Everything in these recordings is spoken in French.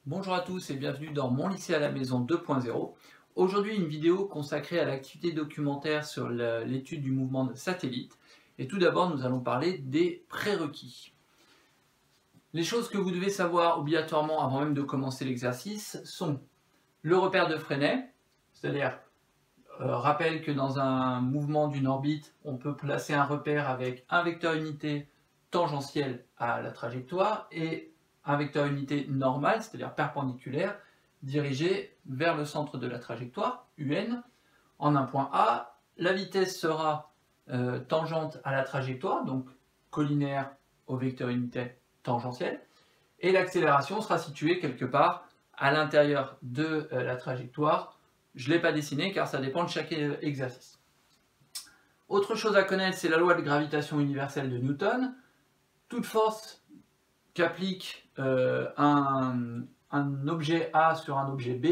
Bonjour à tous et bienvenue dans Mon lycée à la maison 2.0. Aujourd'hui une vidéo consacrée à l'activité documentaire sur l'étude du mouvement de satellite. Et tout d'abord nous allons parler des prérequis. Les choses que vous devez savoir obligatoirement avant même de commencer l'exercice sont le repère de Freinet, c'est-à-dire rappel que dans un mouvement d'une orbite on peut placer un repère avec un vecteur unité tangentiel à la trajectoire et un vecteur unité normal, c'est-à-dire perpendiculaire, dirigé vers le centre de la trajectoire, UN, en un point A. La vitesse sera tangente à la trajectoire, donc collinaire au vecteur unité tangentiel, et l'accélération sera située quelque part à l'intérieur de la trajectoire. Je ne l'ai pas dessiné car ça dépend de chaque exercice. Autre chose à connaître, c'est la loi de gravitation universelle de Newton. Toute force qu'applique un objet A sur un objet B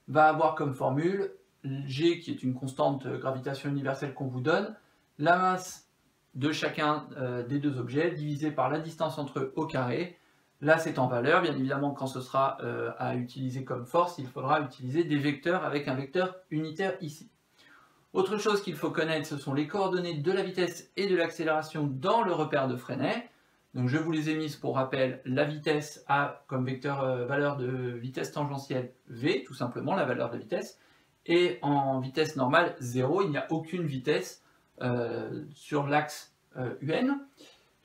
va avoir comme formule G, qui est une constante de gravitation universelle qu'on vous donne, la masse de chacun des deux objets divisé par la distance entre eux au carré. Là c'est en valeur, bien évidemment quand ce sera à utiliser comme force, il faudra utiliser des vecteurs avec un vecteur unitaire ici. Autre chose qu'il faut connaître, ce sont les coordonnées de la vitesse et de l'accélération dans le repère de Freinet. Donc je vous les ai mises pour rappel, la vitesse a comme vecteur valeur de vitesse tangentielle V, tout simplement la valeur de vitesse, et en vitesse normale 0, il n'y a aucune vitesse sur l'axe UN.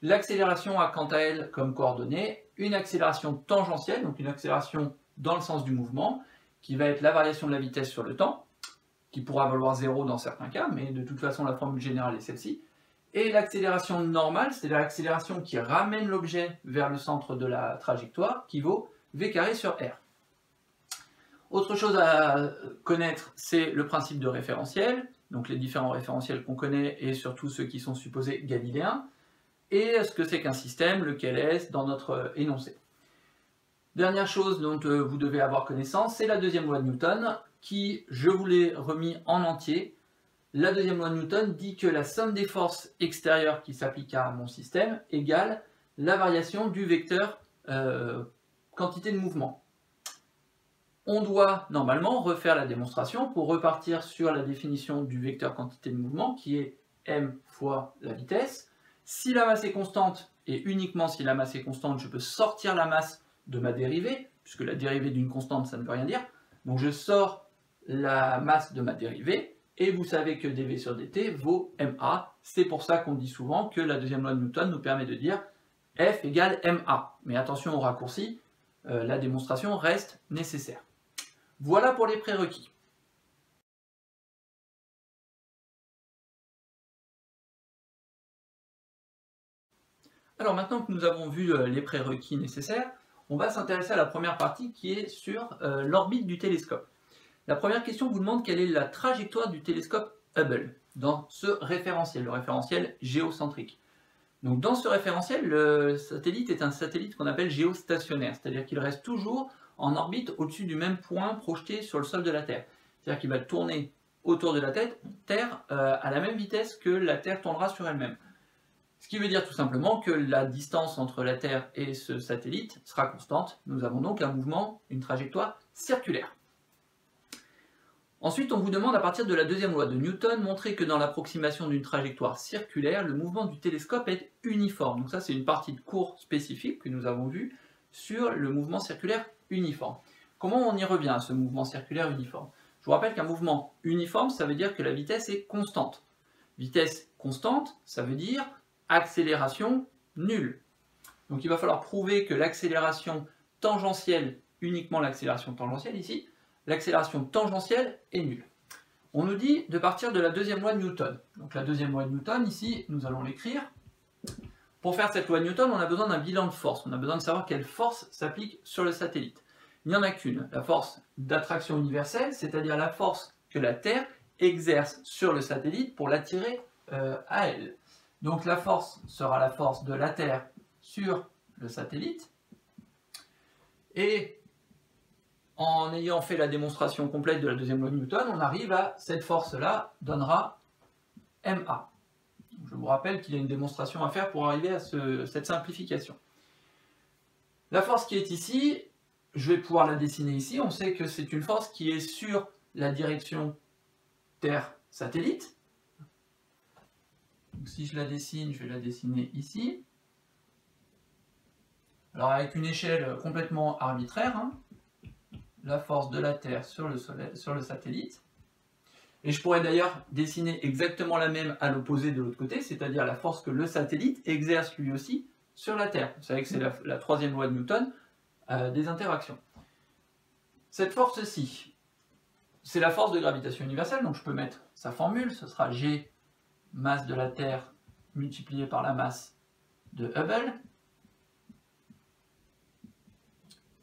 L'accélération a quant à elle comme coordonnée une accélération tangentielle, donc une accélération dans le sens du mouvement, qui va être la variation de la vitesse sur le temps, qui pourra valoir 0 dans certains cas, mais de toute façon la formule générale est celle-ci, et l'accélération normale, c'est-à-dire l'accélération qui ramène l'objet vers le centre de la trajectoire, qui vaut v carré sur r. Autre chose à connaître, c'est le principe de référentiel, donc les différents référentiels qu'on connaît et surtout ceux qui sont supposés galiléens, et ce que c'est qu'un système, lequel est dans notre énoncé. Dernière chose dont vous devez avoir connaissance, c'est la deuxième loi de Newton, qui, je vous l'ai remis en entier. La deuxième loi de Newton dit que la somme des forces extérieures qui s'appliquent à mon système égale la variation du vecteur quantité de mouvement. On doit normalement refaire la démonstration pour repartir sur la définition du vecteur quantité de mouvement qui est m fois la vitesse. Si la masse est constante, et uniquement si la masse est constante, je peux sortir la masse de ma dérivée, puisque la dérivée d'une constante ça ne veut rien dire. Donc je sors la masse de ma dérivée, et vous savez que dv sur dt vaut ma. C'est pour ça qu'on dit souvent que la deuxième loi de Newton nous permet de dire F égale ma. Mais attention au raccourci, la démonstration reste nécessaire. Voilà pour les prérequis. Alors maintenant que nous avons vu les prérequis nécessaires, on va s'intéresser à la première partie qui est sur l'orbite du télescope. La première question vous demande quelle est la trajectoire du télescope Hubble dans ce référentiel, le référentiel géocentrique. Donc dans ce référentiel, le satellite est un satellite qu'on appelle géostationnaire, c'est-à-dire qu'il reste toujours en orbite au-dessus du même point projeté sur le sol de la Terre. C'est-à-dire qu'il va tourner autour de la Terre à la même vitesse que la Terre tournera sur elle-même. Ce qui veut dire tout simplement que la distance entre la Terre et ce satellite sera constante. Nous avons donc un mouvement, une trajectoire circulaire. Ensuite, on vous demande à partir de la deuxième loi de Newton, montrer que dans l'approximation d'une trajectoire circulaire, le mouvement du télescope est uniforme. Donc ça, c'est une partie de cours spécifique que nous avons vue sur le mouvement circulaire uniforme. Comment on y revient à ce mouvement circulaire uniforme? Je vous rappelle qu'un mouvement uniforme, ça veut dire que la vitesse est constante. Vitesse constante, ça veut dire accélération nulle. Donc il va falloir prouver que l'accélération tangentielle, uniquement l'accélération tangentielle ici, l'accélération tangentielle est nulle. On nous dit de partir de la deuxième loi de Newton. Donc la deuxième loi de Newton, ici, nous allons l'écrire. Pour faire cette loi de Newton, on a besoin d'un bilan de force. On a besoin de savoir quelle force s'applique sur le satellite. Il n'y en a qu'une, la force d'attraction universelle, c'est-à-dire la force que la Terre exerce sur le satellite pour l'attirer à elle. Donc la force sera la force de la Terre sur le satellite. Et en ayant fait la démonstration complète de la deuxième loi de Newton, on arrive à cette force-là, donnera ma. Je vous rappelle qu'il y a une démonstration à faire pour arriver à cette simplification. La force qui est ici, je vais pouvoir la dessiner ici. On sait que c'est une force qui est sur la direction Terre-satellite. Si je la dessine, je vais la dessiner ici. Alors avec une échelle complètement arbitraire, hein, la force de la Terre sur le satellite. Et je pourrais d'ailleurs dessiner exactement la même à l'opposé de l'autre côté, c'est-à-dire la force que le satellite exerce lui aussi sur la Terre. Vous savez que c'est la troisième loi de Newton des interactions. Cette force-ci, c'est la force de gravitation universelle, donc je peux mettre sa formule, ce sera G, masse de la Terre multipliée par la masse de Hubble,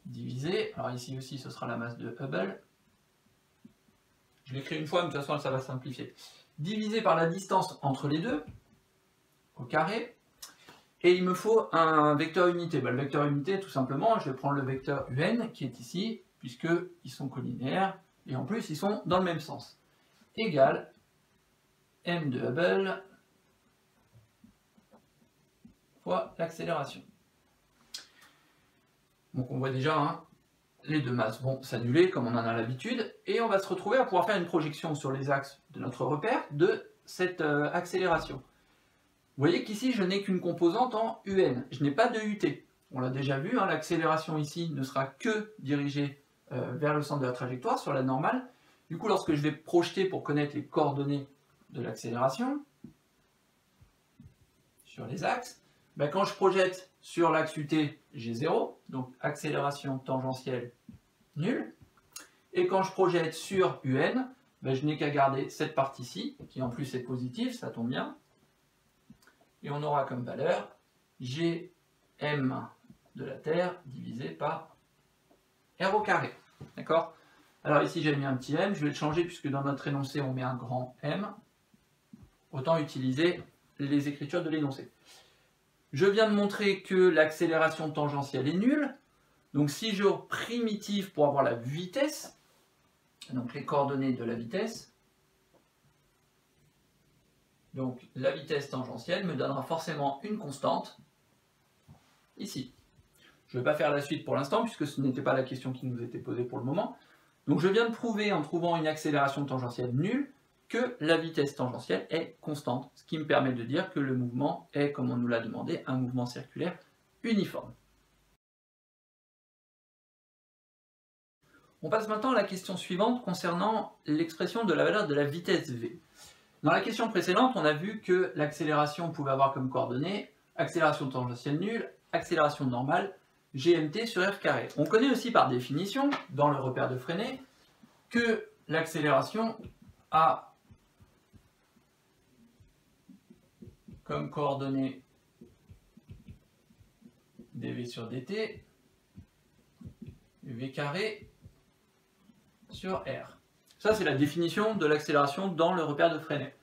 divisé, alors ici aussi ce sera la masse de Hubble, je l'écris une fois, mais de toute façon ça va simplifier, divisé par la distance entre les deux, au carré, et il me faut un vecteur unité. Le vecteur unité, tout simplement, je vais prendre le vecteur UN qui est ici, puisqu'ils sont collinéaires, et en plus ils sont dans le même sens, égale m de Hubble fois l'accélération. Donc on voit déjà, hein, les deux masses vont s'annuler comme on en a l'habitude, et on va se retrouver à pouvoir faire une projection sur les axes de notre repère de cette accélération. Vous voyez qu'ici je n'ai qu'une composante en UN, je n'ai pas de UT. On l'a déjà vu, hein, l'accélération ici ne sera que dirigée vers le centre de la trajectoire, sur la normale. Du coup, lorsque je vais projeter pour connaître les coordonnées de l'accélération, sur les axes, ben quand je projette sur l'axe UT, j'ai 0, donc accélération tangentielle nulle. Et quand je projette sur UN, ben je n'ai qu'à garder cette partie-ci, qui en plus est positive, ça tombe bien. Et on aura comme valeur Gm de la Terre divisé par R au carré. D'accord? Alors ici j'ai mis un petit m, je vais le changer puisque dans notre énoncé on met un grand M. Autant utiliser les écritures de l'énoncé. Je viens de montrer que l'accélération tangentielle est nulle. Donc si je primitive pour avoir la vitesse, donc les coordonnées de la vitesse, donc la vitesse tangentielle me donnera forcément une constante, ici. Je ne vais pas faire la suite pour l'instant, puisque ce n'était pas la question qui nous était posée pour le moment. Donc je viens de prouver, en trouvant une accélération tangentielle nulle, que la vitesse tangentielle est constante, ce qui me permet de dire que le mouvement est, comme on nous l'a demandé, un mouvement circulaire uniforme. On passe maintenant à la question suivante concernant l'expression de la valeur de la vitesse v. Dans la question précédente, on a vu que l'accélération pouvait avoir comme coordonnées accélération tangentielle nulle, accélération normale, gmt sur r carré. On connaît aussi par définition, dans le repère de Freinet, que l'accélération a comme coordonnées dv sur dt, v carré sur r. Ça, c'est la définition de l'accélération dans le repère de Freinet.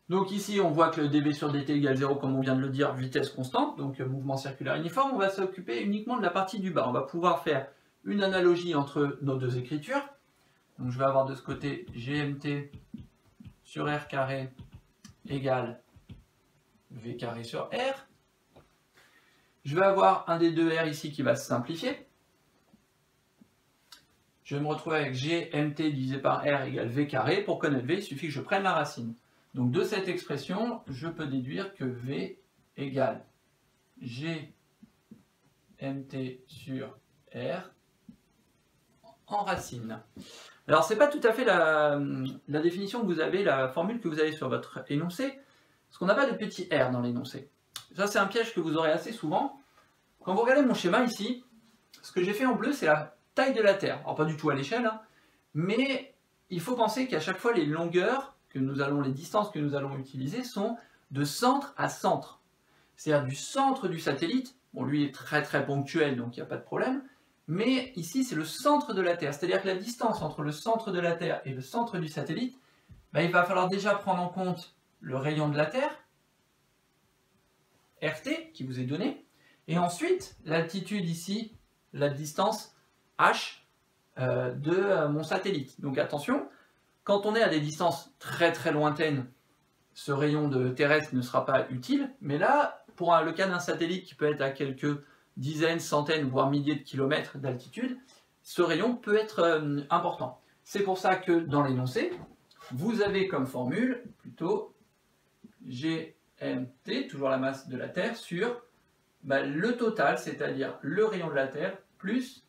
Donc ici, on voit que le dv sur dt égale 0, comme on vient de le dire, vitesse constante, donc mouvement circulaire uniforme. On va s'occuper uniquement de la partie du bas. On va pouvoir faire une analogie entre nos deux écritures. Donc je vais avoir de ce côté gmt sur r carré égale v carré sur r. Je vais avoir un des deux r ici qui va se simplifier. Je vais me retrouver avec gmt divisé par r égale v carré. Pour connaître v, il suffit que je prenne la racine. Donc de cette expression, je peux déduire que v égale gmt sur r en racine. Alors c'est pas tout à fait la définition que vous avez, la formule que vous avez sur votre énoncé, parce qu'on n'a pas de petit r dans l'énoncé. Ça c'est un piège que vous aurez assez souvent. Quand vous regardez mon schéma ici, ce que j'ai fait en bleu c'est la taille de la Terre. Alors pas du tout à l'échelle, hein, mais il faut penser qu'à chaque fois les longueurs les distances que nous allons utiliser sont de centre à centre. C'est-à-dire du centre du satellite, bon lui est très très ponctuel donc il n'y a pas de problème, mais ici c'est le centre de la Terre, c'est-à-dire que la distance entre le centre de la Terre et le centre du satellite, ben, il va falloir déjà prendre en compte le rayon de la Terre, RT, qui vous est donné, et ensuite l'altitude ici, la distance H de mon satellite. Donc attention, quand on est à des distances très très lointaines, ce rayon de terrestre ne sera pas utile, mais là, pour le cas d'un satellite qui peut être à quelques dizaines, centaines, voire milliers de kilomètres d'altitude, ce rayon peut être important. C'est pour ça que dans l'énoncé, vous avez comme formule plutôt GMT, toujours la masse de la Terre, sur le total, c'est-à-dire le rayon de la Terre, plus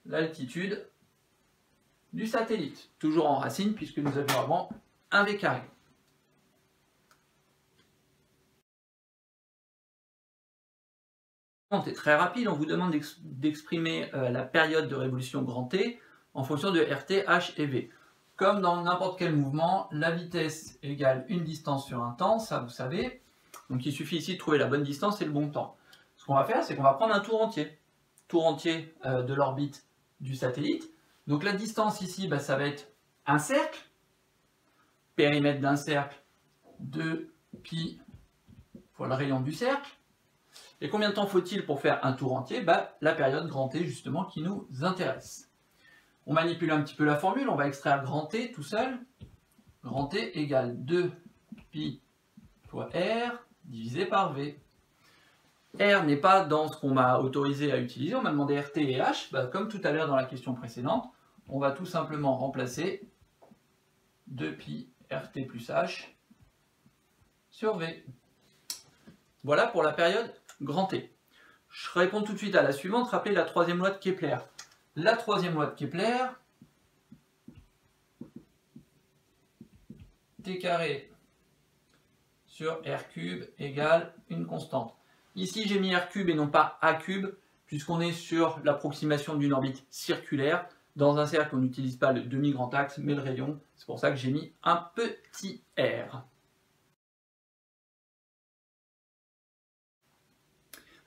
l'altitude du satellite. Toujours en racine, puisque nous avions avant un V carré. C'est très rapide, on vous demande d'exprimer la période de révolution grand T en fonction de RT, H et V. Comme dans n'importe quel mouvement, la vitesse égale une distance sur un temps, ça vous savez. Donc il suffit ici de trouver la bonne distance et le bon temps. Ce qu'on va faire, c'est qu'on va prendre un tour entier de l'orbite du satellite. Donc la distance ici, ça va être un cercle, périmètre d'un cercle, 2π fois le rayon du cercle. Et combien de temps faut-il pour faire un tour entier? La période grand T justement qui nous intéresse. On manipule un petit peu la formule, on va extraire grand T tout seul. Grand T égale 2π fois R divisé par V. R n'est pas dans ce qu'on m'a autorisé à utiliser, on m'a demandé RT et H. Comme tout à l'heure dans la question précédente, on va tout simplement remplacer 2π RT plus H sur V. Voilà pour la période grand T. Je réponds tout de suite à la suivante, rappelez la troisième loi de Kepler. La troisième loi de Kepler, T carré sur R cube égale une constante. Ici j'ai mis R cube et non pas A cube, puisqu'on est sur l'approximation d'une orbite circulaire. Dans un cercle, on n'utilise pas le demi-grand axe, mais le rayon. C'est pour ça que j'ai mis un petit R.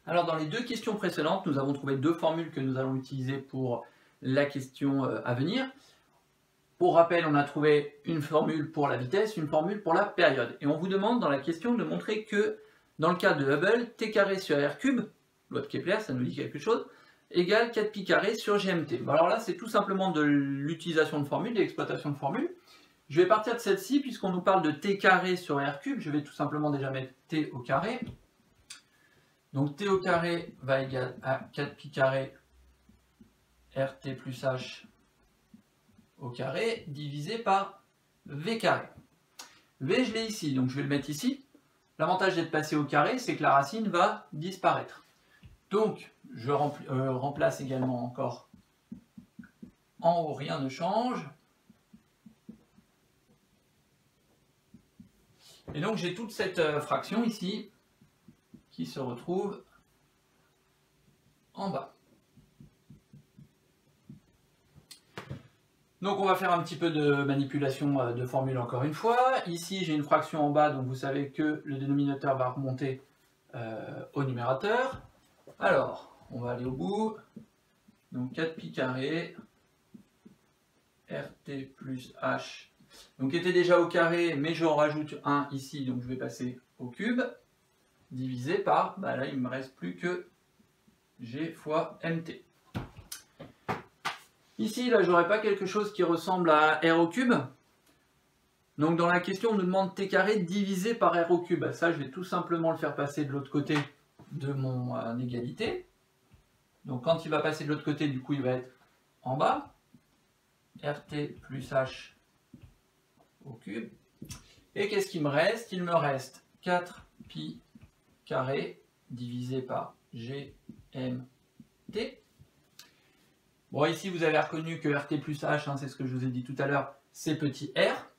Alors dans les deux questions précédentes, nous avons trouvé deux formules que nous allons utiliser pour la question à venir. Pour rappel, on a trouvé une formule pour la vitesse, une formule pour la période. Et on vous demande dans la question de montrer que dans le cas de Hubble, T carré sur R cube, loi de Kepler, ça nous dit quelque chose, égale 4π carré sur GMT. Alors là, c'est tout simplement de l'utilisation de formules, de l'exploitation de formules. Je vais partir de celle-ci, puisqu'on nous parle de T carré sur R cube, je vais tout simplement déjà mettre T au carré. Donc T au carré va égaler à 4π carré RT plus H au carré divisé par V carré. V, je l'ai ici, donc je vais le mettre ici. L'avantage d'être passé au carré, c'est que la racine va disparaître. Donc, je remplace également encore en haut, rien ne change. Et donc, j'ai toute cette fraction ici qui se retrouve en bas. Donc on va faire un petit peu de manipulation de formule encore une fois. Ici j'ai une fraction en bas, donc vous savez que le dénominateur va remonter au numérateur. Alors, on va aller au bout. Donc 4π carré RT plus H, donc qui était déjà au carré, mais je en rajoute 1 ici, donc je vais passer au cube, divisé par, là il ne me reste plus que G fois MT. Ici, là, j'aurais pas quelque chose qui ressemble à R au cube. Donc dans la question, on nous demande T carré divisé par R au cube. Ça, je vais tout simplement le faire passer de l'autre côté de mon égalité. Donc quand il va passer de l'autre côté, du coup, il va être en bas. RT plus H au cube. Et qu'est-ce qu'il me reste? Il me reste 4π carré divisé par GMT. Bon, ici, vous avez reconnu que RT plus H, c'est ce que je vous ai dit tout à l'heure, c'est petit r.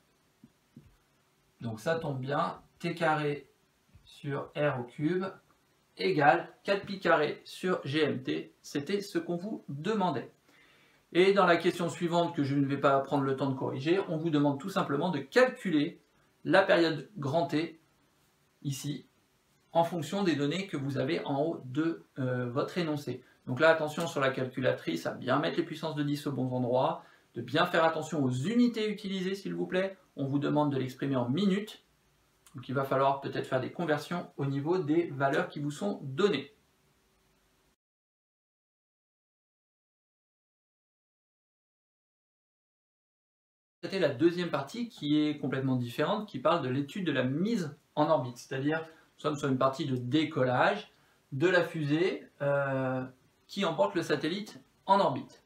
Donc ça tombe bien, T carré sur R au cube égale 4π carré sur GMT. C'était ce qu'on vous demandait. Et dans la question suivante, que je ne vais pas prendre le temps de corriger, on vous demande tout simplement de calculer la période grand T, ici, en fonction des données que vous avez en haut de votre énoncé. Donc là, attention sur la calculatrice à bien mettre les puissances de 10 au bon endroit, de bien faire attention aux unités utilisées, s'il vous plaît. On vous demande de l'exprimer en minutes. Donc il va falloir peut-être faire des conversions au niveau des valeurs qui vous sont données. C'était la deuxième partie qui est complètement différente, qui parle de l'étude de la mise en orbite. C'est-à-dire, nous sommes sur une partie de décollage. de la fusée qui emporte le satellite en orbite.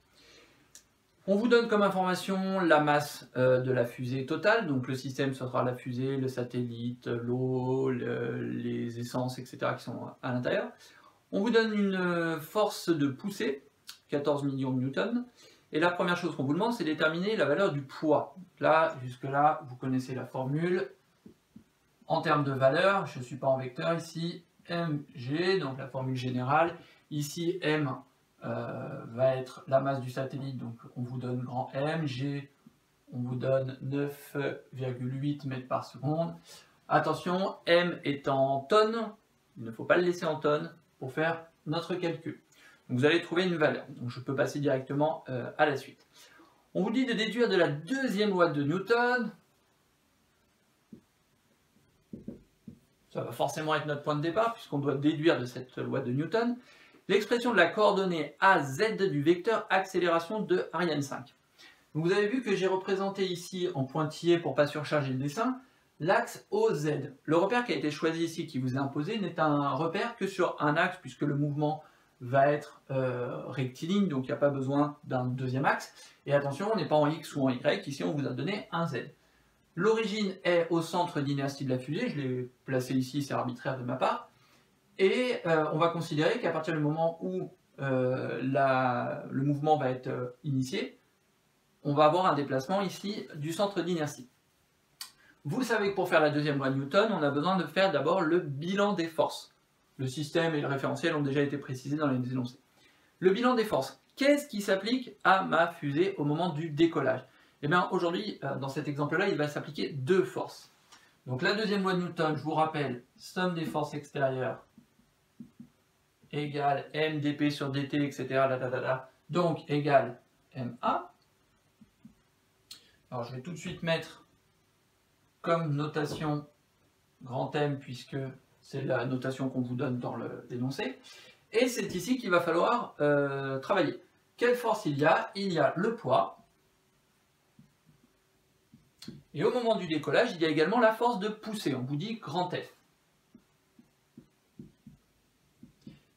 On vous donne comme information la masse de la fusée totale, donc le système ce sera la fusée, le satellite, l'eau, les essences, etc. qui sont à l'intérieur. On vous donne une force de poussée, 14 millions de newtons, et la première chose qu'on vous demande, c'est de déterminer la valeur du poids. Là, jusque-là, vous connaissez la formule. En termes de valeur, je ne suis pas en vecteur ici, mg, donc la formule générale. Ici, m va être la masse du satellite, donc on vous donne grand M, G, on vous donne 9,8 mètres par seconde. Attention, M est en tonnes, il ne faut pas le laisser en tonnes pour faire notre calcul. Donc vous allez trouver une valeur, donc je peux passer directement à la suite. On vous dit de déduire de la deuxième loi de Newton. Ça va forcément être notre point de départ, puisqu'on doit déduire de cette loi de Newton l'expression de la coordonnée AZ du vecteur accélération de Ariane 5. Donc vous avez vu que j'ai représenté ici en pointillé, pour ne pas surcharger le dessin, l'axe OZ. Le repère qui a été choisi ici, qui vous est imposé, n'est un repère que sur un axe, puisque le mouvement va être rectiligne, donc il n'y a pas besoin d'un deuxième axe. Et attention, on n'est pas en X ou en Y, ici on vous a donné un Z. L'origine est au centre d'inertie de la fusée, je l'ai placé ici, c'est arbitraire de ma part. Et on va considérer qu'à partir du moment où le mouvement va être initié, on va avoir un déplacement ici du centre d'inertie. Vous savez que pour faire la deuxième loi de Newton, on a besoin de faire d'abord le bilan des forces. Le système et le référentiel ont déjà été précisés dans les énoncés. Le bilan des forces, qu'est-ce qui s'applique à ma fusée au moment du décollage? Eh bien aujourd'hui, dans cet exemple-là, il va s'appliquer deux forces. Donc la deuxième loi de Newton, je vous rappelle, somme des forces extérieures égale mdp sur dt, etc. Donc égale ma. Alors je vais tout de suite mettre comme notation grand M, puisque c'est la notation qu'on vous donne dans l'énoncé. Et c'est ici qu'il va falloir travailler. Quelle force il y a? Il y a le poids. Et au moment du décollage, il y a également la force de poussée. On vous dit grand F.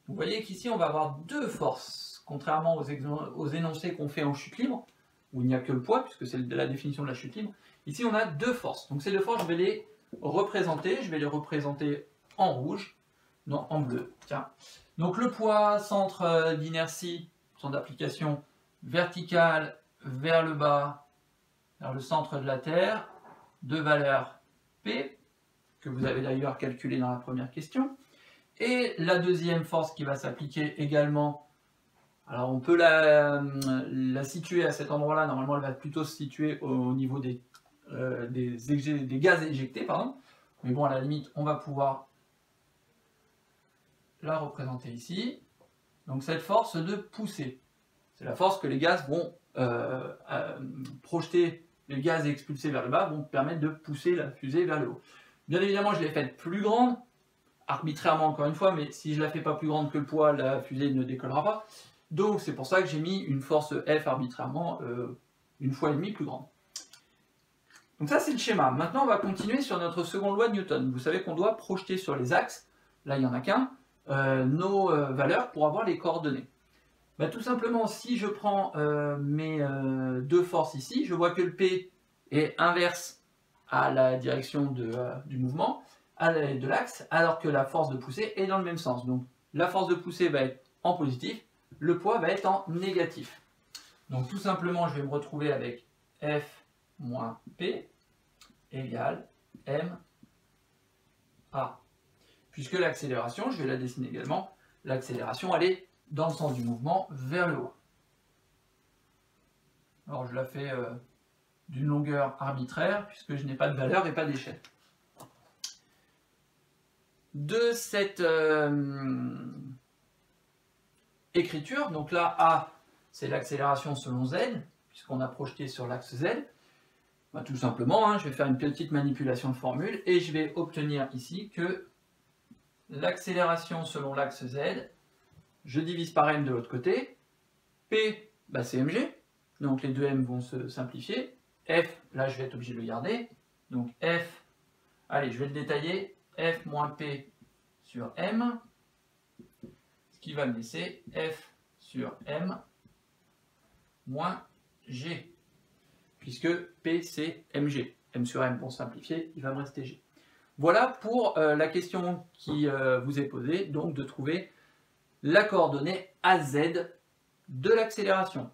Vous voyez qu'ici, on va avoir deux forces, contrairement aux énoncés qu'on fait en chute libre, où il n'y a que le poids, puisque c'est la définition de la chute libre. Ici, on a deux forces. Donc ces deux forces, je vais les représenter. Je vais les représenter en rouge, non, en bleu. Tiens. Donc le poids, centre d'inertie, centre d'application vertical vers le bas, vers le centre de la Terre, de valeur P, que vous avez d'ailleurs calculé dans la première question. Et la deuxième force qui va s'appliquer également, alors on peut la situer à cet endroit-là, normalement elle va plutôt se situer au niveau des gaz éjectés, pardon. Mais bon, à la limite, on va pouvoir la représenter ici. Donc cette force de poussée, c'est la force que les gaz vont projeter, les gaz expulsés vers le bas vont permettre de pousser la fusée vers le haut. Bien évidemment, je l'ai faite plus grande, arbitrairement encore une fois, mais si je la fais pas plus grande que le poids, la fusée ne décollera pas. Donc c'est pour ça que j'ai mis une force F arbitrairement une fois et demie plus grande. Donc ça c'est le schéma. Maintenant on va continuer sur notre seconde loi de Newton. Vous savez qu'on doit projeter sur les axes, là il n'y en a qu'un, nos valeurs pour avoir les coordonnées. Bah, tout simplement, si je prends mes deux forces ici, je vois que le P est inverse à la direction du mouvement, de l'axe, alors que la force de poussée est dans le même sens. Donc la force de poussée va être en positif, le poids va être en négatif. Donc tout simplement, je vais me retrouver avec F moins P égale M A. Puisque l'accélération, je vais la dessiner également, l'accélération elle est dans le sens du mouvement vers le haut. Alors je la fais d'une longueur arbitraire, puisque je n'ai pas de valeur et pas d'échelle. De cette écriture, donc là A c'est l'accélération selon Z, puisqu'on a projeté sur l'axe Z, bah, tout simplement, hein, je vais faire une petite manipulation de formule et je vais obtenir ici que l'accélération selon l'axe Z, je divise par M de l'autre côté, P bah, c'est mg, donc les deux M vont se simplifier, F, là je vais être obligé de le garder, donc F, allez je vais le détailler, F moins P sur M, qui va me laisser F sur M moins G, puisque P c'est mg. M sur M pour simplifier, il va me rester G. Voilà pour la question qui vous est posée, donc de trouver la coordonnée AZ de l'accélération,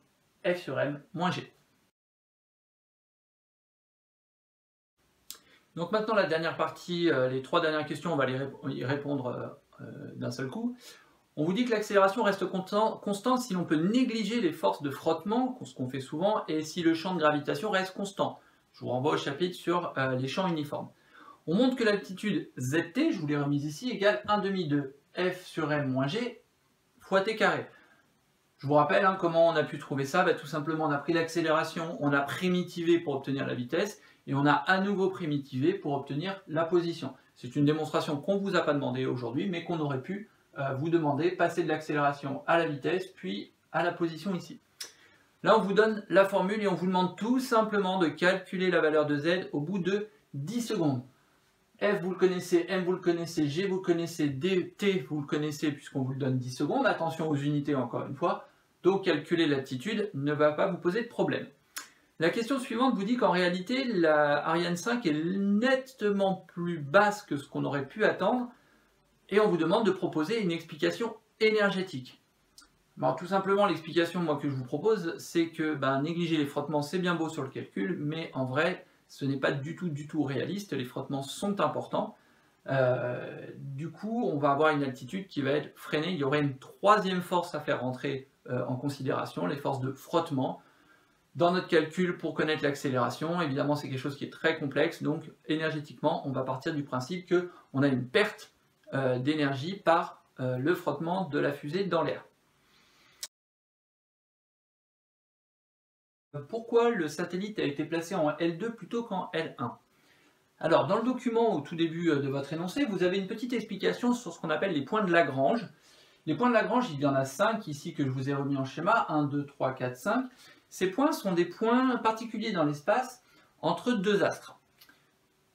F sur M moins G. Donc maintenant la dernière partie, les 3 dernières questions, on va y répondre d'un seul coup. On vous dit que l'accélération reste constante si l'on peut négliger les forces de frottement, ce qu'on fait souvent, et si le champ de gravitation reste constant. Je vous renvoie au chapitre sur les champs uniformes. On montre que l'altitude ZT, je vous l'ai remise ici, égale 1/2 de F sur M moins G fois T carré. Je vous rappelle comment on a pu trouver ça. Tout simplement, on a pris l'accélération, on a primitivé pour obtenir la vitesse, et on a à nouveau primitivé pour obtenir la position. C'est une démonstration qu'on ne vous a pas demandé aujourd'hui, mais qu'on aurait pu vous demander, passer de l'accélération à la vitesse, puis à la position ici. Là, on vous donne la formule et on vous demande tout simplement de calculer la valeur de Z au bout de 10 secondes. F, vous le connaissez, M, vous le connaissez, G, vous le connaissez, D, T, vous le connaissez puisqu'on vous le donne 10 secondes. Attention aux unités encore une fois. Donc, calculer l'altitude ne va pas vous poser de problème. La question suivante vous dit qu'en réalité, la Ariane 5 est nettement plus basse que ce qu'on aurait pu attendre et on vous demande de proposer une explication énergétique. Alors, tout simplement, l'explication que je vous propose, c'est que négliger les frottements, c'est bien beau sur le calcul, mais en vrai, ce n'est pas du tout réaliste. Les frottements sont importants. Du coup, on va avoir une altitude qui va être freinée. Il y aurait une 3e force à faire rentrer en considération, les forces de frottement. Dans notre calcul, pour connaître l'accélération, évidemment, c'est quelque chose qui est très complexe. Donc, énergétiquement, on va partir du principe qu'on a une perte d'énergie par le frottement de la fusée dans l'air. Pourquoi le satellite a été placé en L2 plutôt qu'en L1? Alors, dans le document au tout début de votre énoncé, vous avez une petite explication sur ce qu'on appelle les points de Lagrange. Les points de Lagrange, il y en a 5 ici que je vous ai remis en schéma, 1, 2, 3, 4, 5. Ces points sont des points particuliers dans l'espace entre 2 astres.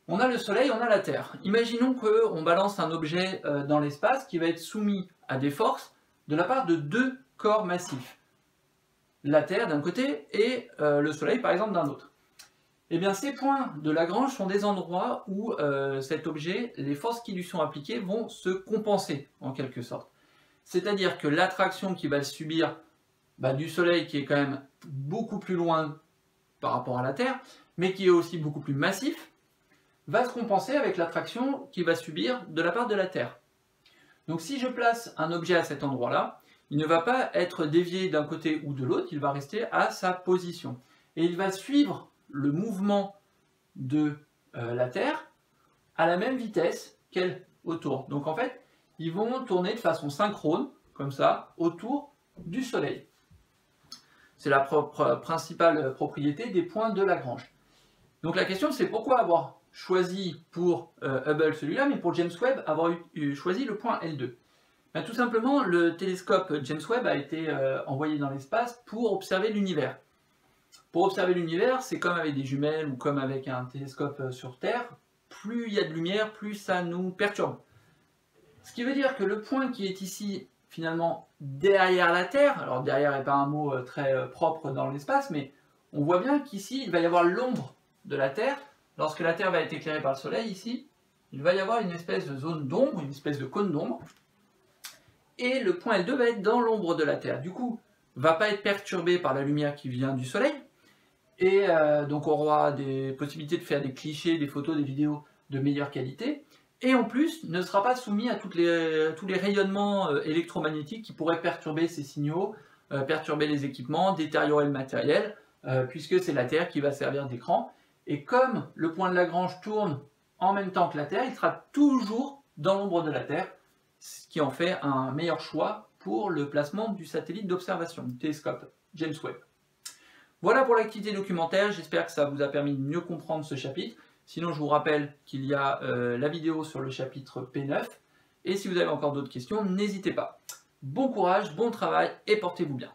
On a le Soleil, on a la Terre. Imaginons qu'on balance un objet dans l'espace qui va être soumis à des forces de la part de 2 corps massifs. La Terre d'un côté et le Soleil par exemple d'un autre. Eh bien ces points de Lagrange sont des endroits où cet objet, les forces qui lui sont appliquées vont se compenser en quelque sorte. C'est-à-dire que l'attraction qui va le subir du Soleil qui est quand même beaucoup plus loin par rapport à la Terre, mais qui est aussi beaucoup plus massif, va se compenser avec l'attraction qu'il va subir de la part de la Terre. Donc si je place un objet à cet endroit-là, il ne va pas être dévié d'un côté ou de l'autre, il va rester à sa position. Et il va suivre le mouvement de la Terre à la même vitesse qu'elle autour. Donc en fait, ils vont tourner de façon synchrone, comme ça, autour du Soleil. C'est la principale propriété des points de Lagrange. Donc la question c'est pourquoi avoir choisi pour Hubble celui-là, mais pour James Webb avoir choisi le point L2. Tout simplement, le télescope James Webb a été envoyé dans l'espace pour observer l'univers. Pour observer l'univers, c'est comme avec des jumelles ou comme avec un télescope sur Terre, plus il y a de lumière, plus ça nous perturbe. Ce qui veut dire que le point qui est ici, finalement, derrière la Terre, alors derrière n'est pas un mot très propre dans l'espace, mais on voit bien qu'ici, il va y avoir l'ombre de la Terre. Lorsque la Terre va être éclairée par le Soleil, ici, il va y avoir une espèce de zone d'ombre, une espèce de cône d'ombre, et le point L2 va être dans l'ombre de la Terre. Du coup, il ne va pas être perturbé par la lumière qui vient du Soleil, et donc on aura des possibilités de faire des clichés, des photos, des vidéos de meilleure qualité, et en plus ne sera pas soumis à tous les rayonnements électromagnétiques qui pourraient perturber ces signaux, perturber les équipements, détériorer le matériel, puisque c'est la Terre qui va servir d'écran. Et comme le point de Lagrange tourne en même temps que la Terre, il sera toujours dans l'ombre de la Terre, ce qui en fait un meilleur choix pour le placement du satellite d'observation, du télescope James Webb. Voilà pour l'activité documentaire, j'espère que ça vous a permis de mieux comprendre ce chapitre. Sinon, je vous rappelle qu'il y a la vidéo sur le chapitre P9. Et si vous avez encore d'autres questions, n'hésitez pas. Bon courage, bon travail et portez-vous bien.